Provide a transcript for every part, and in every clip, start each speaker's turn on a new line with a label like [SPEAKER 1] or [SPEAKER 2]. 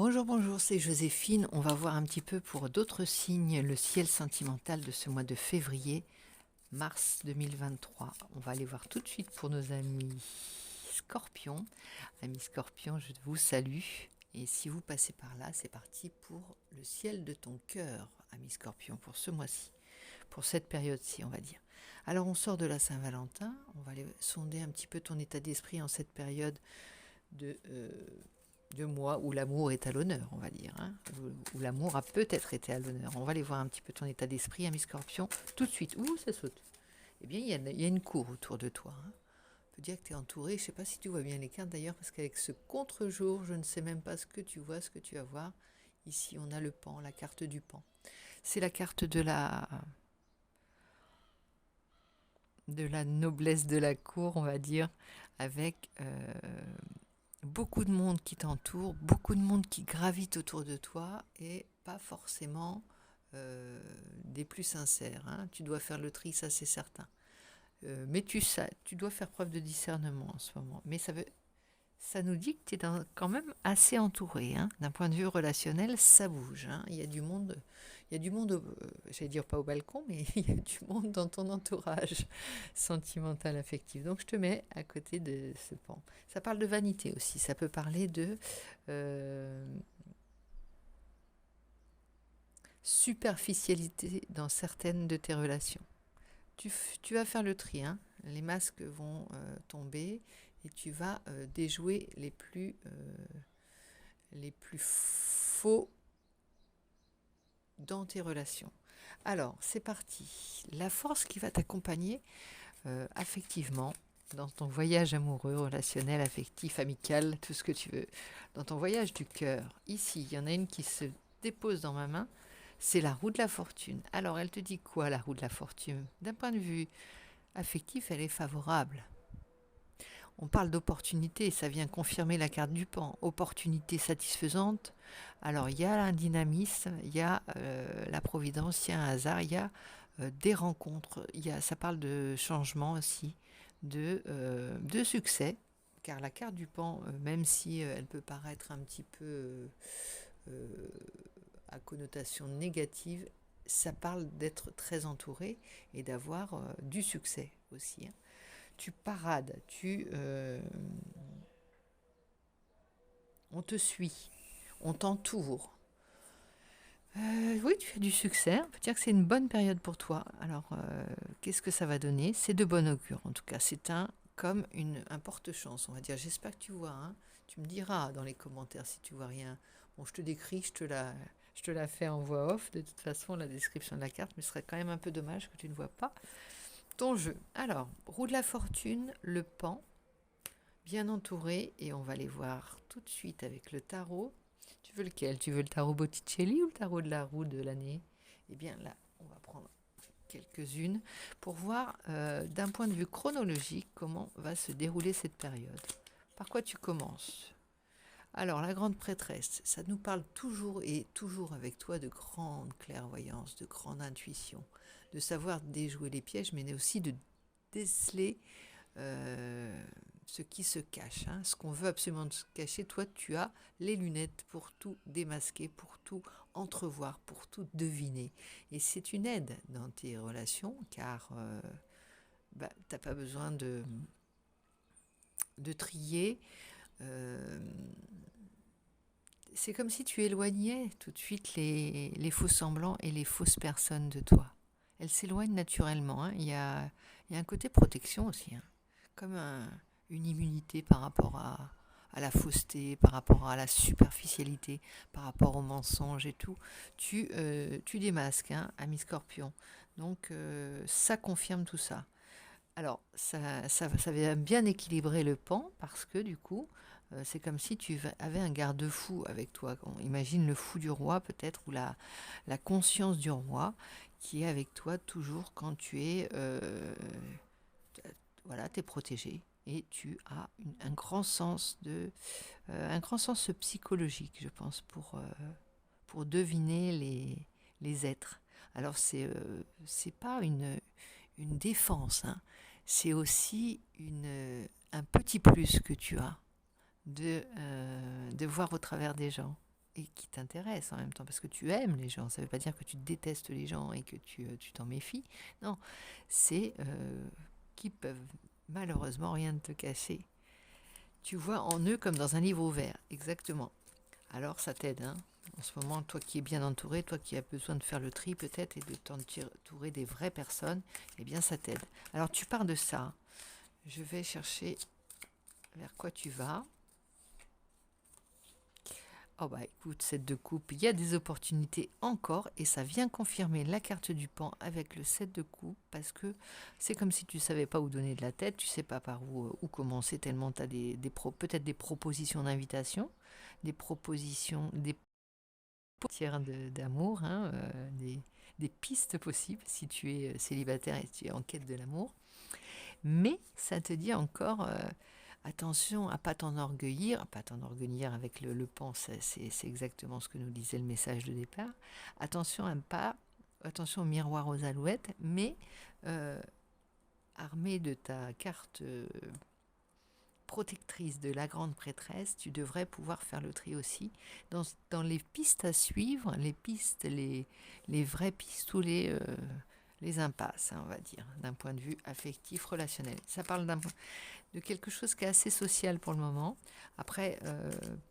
[SPEAKER 1] Bonjour, bonjour, c'est Joséphine. On va voir un petit peu pour d'autres signes le ciel sentimental de ce mois de février, mars 2023. On va aller voir tout de suite pour nos amis Scorpions. Amis Scorpions, je vous salue. Et si vous passez par là, c'est parti pour le ciel de ton cœur, amis Scorpions, pour ce mois-ci, pour cette période-ci, on va dire. Alors, on sort de la Saint-Valentin. On va aller sonder un petit peu ton état d'esprit en cette période de, euh, de mois où l'amour est à l'honneur, on va dire, hein, où l'amour a peut-être été à l'honneur. On va aller voir un petit peu ton état d'esprit, ami Scorpion, tout de suite. Ouh, ça saute. Eh bien, il y a une cour autour de toi. Hein. On peut dire que tu es entouré. Je ne sais pas si tu vois bien les cartes d'ailleurs, parce qu'avec ce contre-jour, je ne sais même pas ce que tu vois, ce que tu vas voir. Ici, on a le pan, la carte du pan. C'est la carte de la noblesse de la cour, on va dire, avec beaucoup de monde qui t'entoure, beaucoup de monde qui gravite autour de toi et pas forcément des plus sincères. Hein. Tu dois faire le tri, ça c'est certain. Mais tu dois faire preuve de discernement en ce moment. Mais ça nous dit que tu es quand même assez entouré. Hein. D'un point de vue relationnel, ça bouge. Hein. Il y a du monde, j'allais dire pas au balcon, mais il y a du monde dans ton entourage sentimental, affectif. Donc je te mets à côté de ce pan. Ça parle de vanité aussi. Ça peut parler de superficialité dans certaines de tes relations. Tu vas faire le tri. Hein. Les masques vont tomber et tu vas déjouer les plus faux dans tes relations. Alors, c'est parti. La force qui va t'accompagner affectivement dans ton voyage amoureux, relationnel, affectif, amical, tout ce que tu veux, dans ton voyage du cœur. Ici, il y en a une qui se dépose dans ma main, c'est la roue de la fortune. Alors, elle te dit quoi, la roue de la fortune? D'un point de vue affectif, elle est favorable. On parle d'opportunité, ça vient confirmer la carte du pan. Opportunité satisfaisante. Alors il y a un dynamisme, il y a la providence, il y a un hasard, il y a des rencontres, ça parle de changement aussi, de succès. Car la carte du pan, même si elle peut paraître un petit peu à connotation négative, ça parle d'être très entouré et d'avoir du succès aussi. Hein. Tu parades, on te suit, on t'entoure. Oui, tu as du succès. On peut dire que c'est une bonne période pour toi. Alors, qu'est-ce que ça va donner? C'est de bon augure, en tout cas. C'est comme un porte-chance, on va dire. J'espère que tu vois. Hein. Tu me diras dans les commentaires si tu vois rien. Bon, je te décris, je te la fais en voix off. De toute façon, la description de la carte, mais ce serait quand même un peu dommage que tu ne vois pas ton jeu. Alors, roue de la fortune, le pan, bien entouré, et on va les voir tout de suite avec le tarot. Tu veux lequel? Tu veux le tarot Botticelli ou le tarot de la roue de l'année? Eh bien là, on va prendre quelques-unes pour voir d'un point de vue chronologique comment va se dérouler cette période. Par quoi tu commences? Alors, la grande prêtresse, ça nous parle toujours et toujours avec toi de grande clairvoyance, de grande intuition, de savoir déjouer les pièges, mais aussi de déceler ce qui se cache, hein, ce qu'on veut absolument se cacher. Toi, tu as les lunettes pour tout démasquer, pour tout entrevoir, pour tout deviner. Et c'est une aide dans tes relations, car tu n'as pas besoin de trier. Euh, c'est comme si tu éloignais tout de suite les faux semblants et les fausses personnes de toi. Elles s'éloignent naturellement. Hein. Il y a un côté protection aussi, hein. Comme une immunité par rapport à la fausseté, par rapport à la superficialité, par rapport au mensonge et tout. Tu démasques, hein, ami Scorpion. Donc ça confirme tout ça. Alors, ça va bien équilibrer le pan parce que du coup, c'est comme si tu avais un garde-fou avec toi. On imagine le fou du roi peut-être ou la conscience du roi qui est avec toi toujours quand tu es, voilà, t'es protégé et tu as un grand sens un grand sens psychologique, je pense, pour deviner les êtres. Alors c'est pas une défense, hein. C'est aussi un petit plus que tu as de voir au travers des gens et qui t'intéressent en même temps, parce que tu aimes les gens. Ça ne veut pas dire que tu détestes les gens et que tu t'en méfies. Non, c'est qui peuvent malheureusement rien te cacher. Tu vois en eux comme dans un livre ouvert, exactement. Alors ça t'aide, hein. En ce moment, toi qui es bien entouré, toi qui as besoin de faire le tri peut-être et de t'entourer des vraies personnes, eh bien ça t'aide. Alors tu pars de ça. Je vais chercher vers quoi tu vas. Oh bah écoute, cette de coupe, il y a des opportunités encore et ça vient confirmer la carte du pan avec le 7 de coupe parce que c'est comme si tu savais pas où donner de la tête, tu sais pas par où commencer tellement tu as peut-être des propositions d'invitation, des propositions, des tiers d'amour, hein, des pistes possibles si tu es célibataire et tu es en quête de l'amour. Mais ça te dit encore, attention à pas t'enorgueillir avec le pan, c'est exactement ce que nous disait le message de départ. Attention au miroir aux alouettes, mais armé de ta carte protectrice de la grande prêtresse, tu devrais pouvoir faire le tri aussi dans les pistes à suivre, les vraies pistes ou les impasses, hein, on va dire, d'un point de vue affectif, relationnel. Ça parle de quelque chose qui est assez social pour le moment. Après,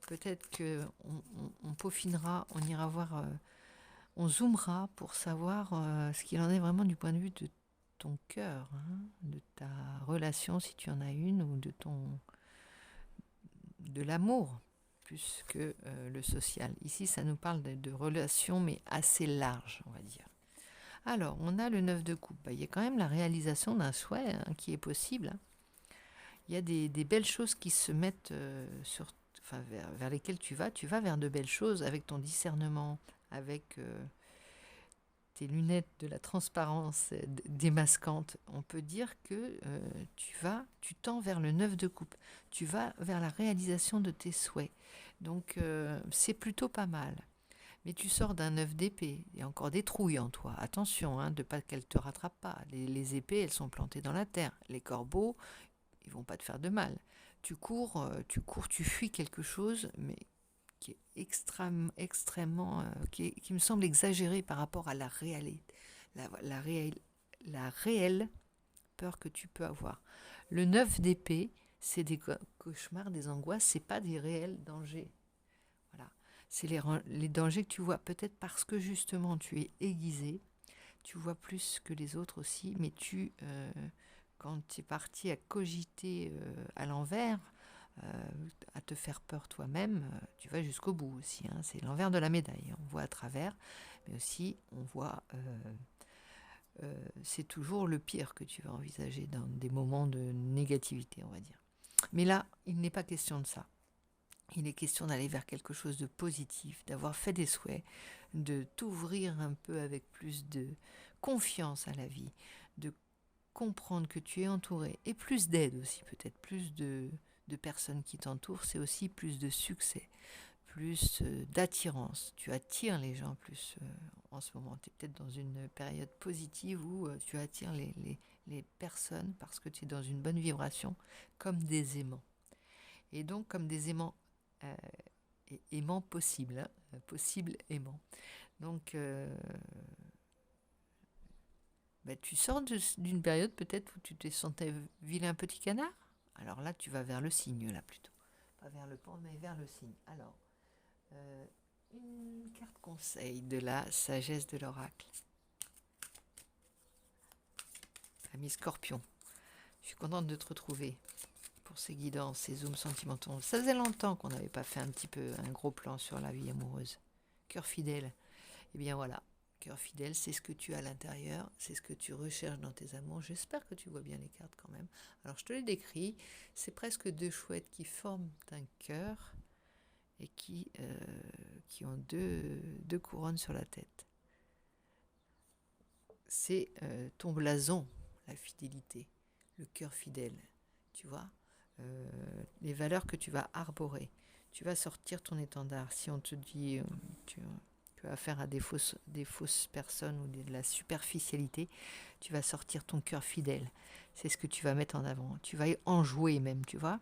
[SPEAKER 1] peut-être qu'on peaufinera, on ira voir, on zoomera pour savoir ce qu'il en est vraiment du point de vue de ton cœur, hein, de ta relation, si tu en as une, ou de l'amour, plus que le social. Ici, ça nous parle de relations, mais assez larges, on va dire. Alors, on a le 9 de coupe. Bah, il y a quand même la réalisation d'un souhait, hein, qui est possible, hein. Il y a des belles choses qui se mettent vers lesquelles tu vas vers de belles choses avec ton discernement, avec tes lunettes de la transparence démasquante. On peut dire que tu tends vers le 9 de coupe, tu vas vers la réalisation de tes souhaits. Donc c'est plutôt pas mal. Mais tu sors d'un 9 d'épée, il y a encore des trouilles en toi. Attention, hein, de pas qu'elles te rattrapent pas. Les épées, elles sont plantées dans la terre. Les corbeaux, ils vont pas te faire de mal. Tu cours, tu fuis quelque chose, mais qui est extrêmement, qui me semble exagéré par rapport à la réelle peur que tu peux avoir. Le 9 d'épée, c'est des cauchemars, des angoisses, c'est pas des réels dangers. Voilà. C'est les dangers que tu vois, peut-être parce que justement tu es aiguisé, tu vois plus que les autres aussi, mais quand tu es parti à cogiter à l'envers, à te faire peur toi-même, tu vas jusqu'au bout aussi, hein. C'est l'envers de la médaille. On voit à travers, mais aussi on voit, c'est toujours le pire que tu vas envisager dans des moments de négativité, on va dire. Mais là, il n'est pas question de ça. Il est question d'aller vers quelque chose de positif, d'avoir fait des souhaits, de t'ouvrir un peu avec plus de confiance à la vie, de comprendre que tu es entouré, et plus d'aide aussi peut-être, plus de personnes qui t'entourent, c'est aussi plus de succès, plus d'attirance. Tu attires les gens plus en ce moment. Tu es peut-être dans une période positive où tu attires les personnes parce que tu es dans une bonne vibration, comme des aimants. Et donc comme des aimants, euh, aimants possibles, hein, possibles aimants. Donc tu sors d'une période peut-être où tu te sentais vilain petit canard. Alors là, tu vas vers le signe, là plutôt. Pas vers le pan, mais vers le signe. Alors, une carte conseil de la sagesse de l'oracle. Ami Scorpion, je suis contente de te retrouver pour ces guidances, ces zooms sentimentaux. Ça faisait longtemps qu'on n'avait pas fait un gros plan sur la vie amoureuse. Cœur fidèle. Eh bien voilà, cœur fidèle, c'est ce que tu as à l'intérieur, c'est ce que tu recherches dans tes amours. J'espère que tu vois bien les cartes quand même. Alors je te les décris, c'est presque deux chouettes qui forment un cœur et qui ont deux couronnes sur la tête. C'est ton blason, la fidélité, le cœur fidèle, tu vois, les valeurs que tu vas arborer. Tu vas sortir ton étendard. Si on te dit tu as affaire à des fausses personnes ou de la superficialité, tu vas sortir ton cœur fidèle. C'est ce que tu vas mettre en avant. Tu vas en jouer même, tu vois.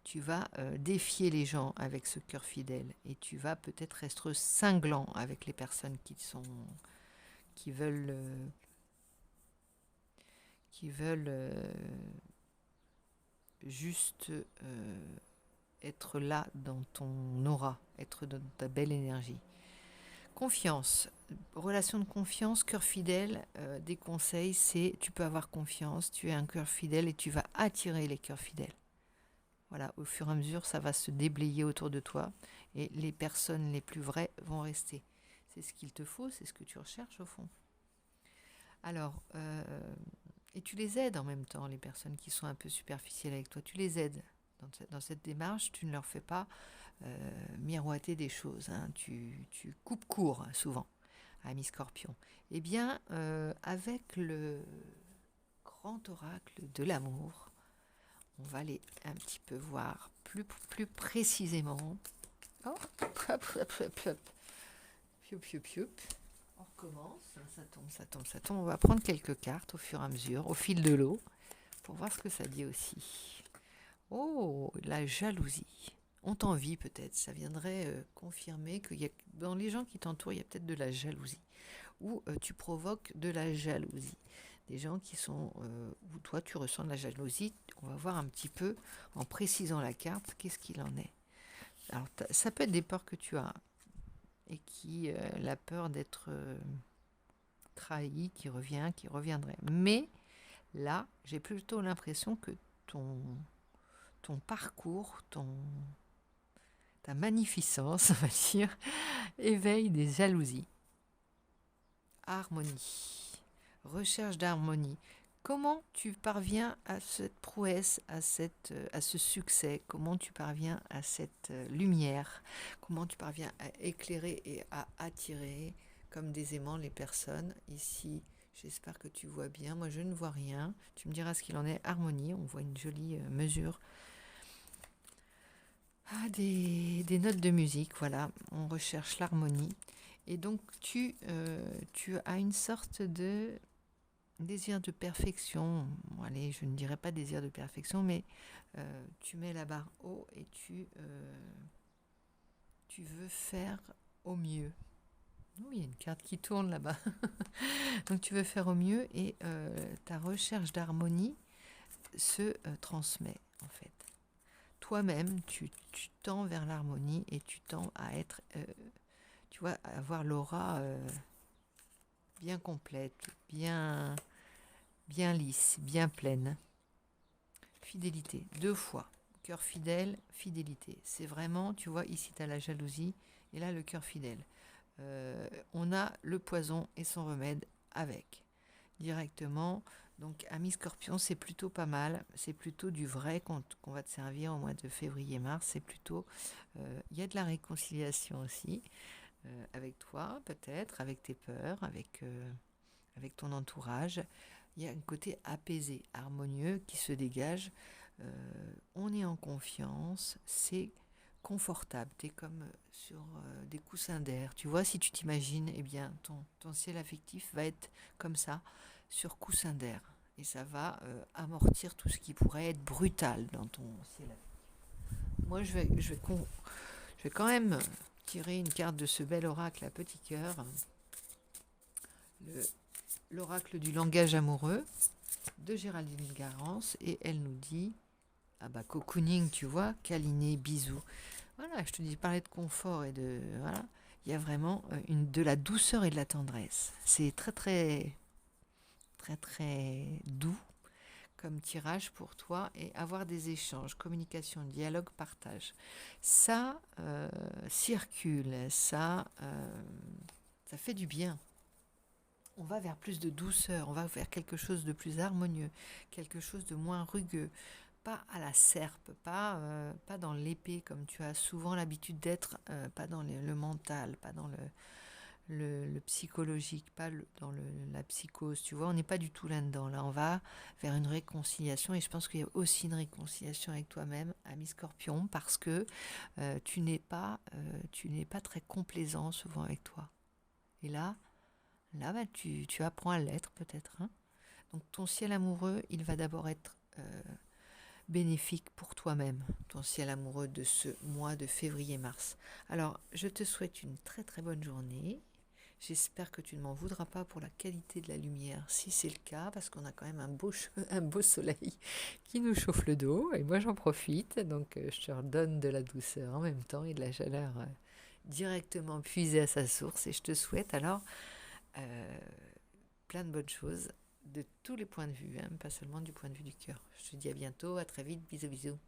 [SPEAKER 1] tu vas défier les gens avec ce cœur fidèle et tu vas peut-être être cinglant avec les personnes qui veulent juste être là dans ton aura, être dans ta belle énergie. Confiance, relation de confiance, cœur fidèle, des conseils, c'est tu peux avoir confiance, tu es un cœur fidèle et tu vas attirer les cœurs fidèles. Voilà, au fur et à mesure, ça va se déblayer autour de toi et les personnes les plus vraies vont rester. C'est ce qu'il te faut, c'est ce que tu recherches au fond. Alors, et tu les aides en même temps, les personnes qui sont un peu superficielles avec toi, tu les aides. Dans cette démarche, tu ne leur fais pas miroiter des choses, hein. Tu coupes court souvent, ami Scorpion. Eh bien, avec le grand oracle de l'amour, on va aller un petit peu voir plus précisément. Oh, hop, hop, hop, hop. Pioup, pioup, pioup. On recommence, ça tombe, ça tombe, ça tombe. On va prendre quelques cartes au fur et à mesure, au fil de l'eau, pour voir ce que ça dit aussi. Oh, la jalousie. On t'envie peut-être, ça viendrait confirmer que dans les gens qui t'entourent, il y a peut-être de la jalousie. Ou tu provoques de la jalousie. Des gens qui sont, où toi tu ressens de la jalousie, on va voir un petit peu, en précisant la carte, qu'est-ce qu'il en est. Alors ça peut être des peurs que tu as, et la peur d'être trahi, qui reviendrait. Mais là, j'ai plutôt l'impression que ton parcours, ta magnificence, on va dire, éveille des jalousies. Harmonie, recherche d'harmonie. Comment tu parviens à cette prouesse, à ce succès? Comment tu parviens à cette lumière? Comment tu parviens à éclairer et à attirer comme des aimants les personnes? Ici, j'espère que tu vois bien. Moi, je ne vois rien. Tu me diras ce qu'il en est. Harmonie, on voit une jolie mesure. Ah, des notes de musique, voilà. On recherche l'harmonie. Et donc, tu as une sorte de désir de perfection. Bon, allez, je ne dirais pas désir de perfection, mais tu mets la barre haut et tu veux faire au mieux. Oui, il y a une carte qui tourne là-bas. Donc, tu veux faire au mieux et ta recherche d'harmonie se transmet, en fait. Toi-même, tu tends vers l'harmonie et tu tends à être... tu vois, avoir l'aura bien complète, bien lisse, bien pleine. Fidélité, 2 fois. Cœur fidèle, fidélité. C'est vraiment, tu vois, ici tu as la jalousie et là le cœur fidèle. On a le poison et son remède avec. Directement. Donc, ami Scorpion, c'est plutôt pas mal. C'est plutôt du vrai qu'on va te servir au mois de février-mars. C'est plutôt... Il y a de la réconciliation aussi. Avec toi, peut-être, avec tes peurs, avec ton entourage. Il y a un côté apaisé, harmonieux qui se dégage. On est en confiance, c'est confortable. Tu es comme sur des coussins d'air. Tu vois, si tu t'imagines, eh bien, ton ciel affectif va être comme ça, sur coussin d'air. Et ça va amortir tout ce qui pourrait être brutal dans ton ciel affectif. Moi, je vais quand même tirer une carte de ce bel oracle à petit cœur. L'oracle du langage amoureux de Géraldine Garance. Et elle nous dit, ah bah cocooning, tu vois, câliner, bisous. Voilà, je te dis, parler de confort et de... Voilà, il y a vraiment de la douceur et de la tendresse. C'est très très très très doux comme tirage pour toi et avoir des échanges, communication, dialogue, partage. Ça circule, ça fait du bien. On va vers plus de douceur, on va vers quelque chose de plus harmonieux, quelque chose de moins rugueux, pas à la serpe, pas dans l'épée comme tu as souvent l'habitude d'être, pas dans le mental, pas dans le psychologique, pas dans la psychose, tu vois, on n'est pas du tout là-dedans. Là, on va vers une réconciliation et je pense qu'il y a aussi une réconciliation avec toi-même, ami Scorpion, parce que tu n'es pas très complaisant souvent avec toi. Et là bah, tu apprends à l'être peut-être. Hein. Donc ton ciel amoureux, il va d'abord être bénéfique pour toi-même, ton ciel amoureux de ce mois de février-mars. Alors, je te souhaite une très très bonne journée. J'espère que tu ne m'en voudras pas pour la qualité de la lumière, si c'est le cas, parce qu'on a quand même un beau soleil qui nous chauffe le dos, et moi j'en profite, donc je te redonne de la douceur en même temps et de la chaleur directement puisée à sa source, et je te souhaite alors euh, plein de bonnes choses de tous les points de vue, hein, pas seulement du point de vue du cœur. Je te dis à bientôt, à très vite, bisous bisous.